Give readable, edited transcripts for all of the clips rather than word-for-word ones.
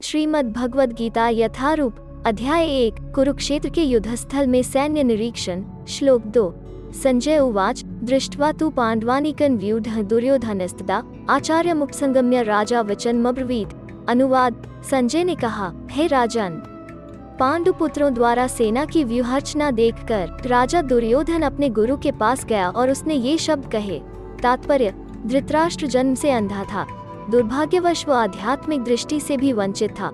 श्रीमद् भगवद गीता यथारूप अध्याय 1 कुरुक्षेत्र के युद्धस्थल में सैन्य निरीक्षण। श्लोक 2। संजय उवाच दृष्ट्वा तु पांडवानीकं व्यूढः दुर्योधनस्तदा आचार्यमुपसंगम्य राजा वचनमब्रवीत्। अनुवाद। संजय ने कहा, हे राजन, पांडुपुत्रों द्वारा सेना की व्यूहार्चना देखकर राजा दुर्योधन अपने गुरु के पास गया और उसने ये शब्द कहे। तात्पर्य, धृतराष्ट्र जन्म से अंधा था, दुर्भाग्यवश वो आध्यात्मिक दृष्टि से भी वंचित था।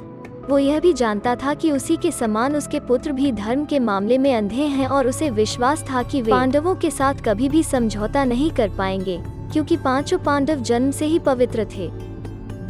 वो यह भी जानता था कि उसी के समान उसके पुत्र भी धर्म के मामले में अंधे हैं और उसे विश्वास था कि वे पांडवों के साथ कभी भी समझौता नहीं कर पाएंगे, क्योंकि पांचों पांडव जन्म से ही पवित्र थे।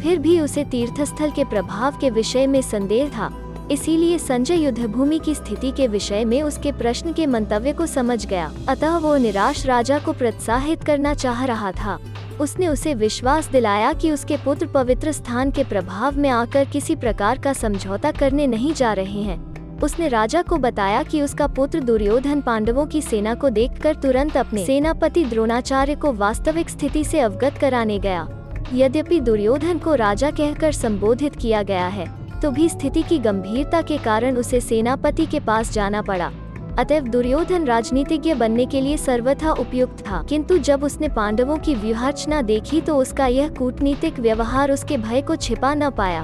फिर भी उसे तीर्थस्थल के प्रभाव के विषय में संदेह था, इसीलिए संजय युद्धभूमि की स्थिति के विषय में उसके प्रश्न के मंतव्य को समझ गया। अतः वो निराश राजा को प्रोत्साहित करना चाह रहा था। उसने उसे विश्वास दिलाया कि उसके पुत्र पवित्र स्थान के प्रभाव में आकर किसी प्रकार का समझौता करने नहीं जा रहे हैं। उसने राजा को बताया कि उसका पुत्र दुर्योधन पांडवों की सेना को देखकर तुरंत अपने सेनापति द्रोणाचार्य को वास्तविक स्थिति से अवगत कराने गया। यद्यपि दुर्योधन को राजा कहकर संबोधित किया गया है, तो भी स्थिति की गंभीरता के कारण उसे सेनापति के पास जाना पड़ा। अतएव दुर्योधन राजनीतिज्ञ बनने के लिए सर्वथा उपयुक्त था, किंतु जब उसने पांडवों की व्यूहार्चना देखी तो उसका यह कूटनीतिक व्यवहार उसके भय को छिपा न पाया।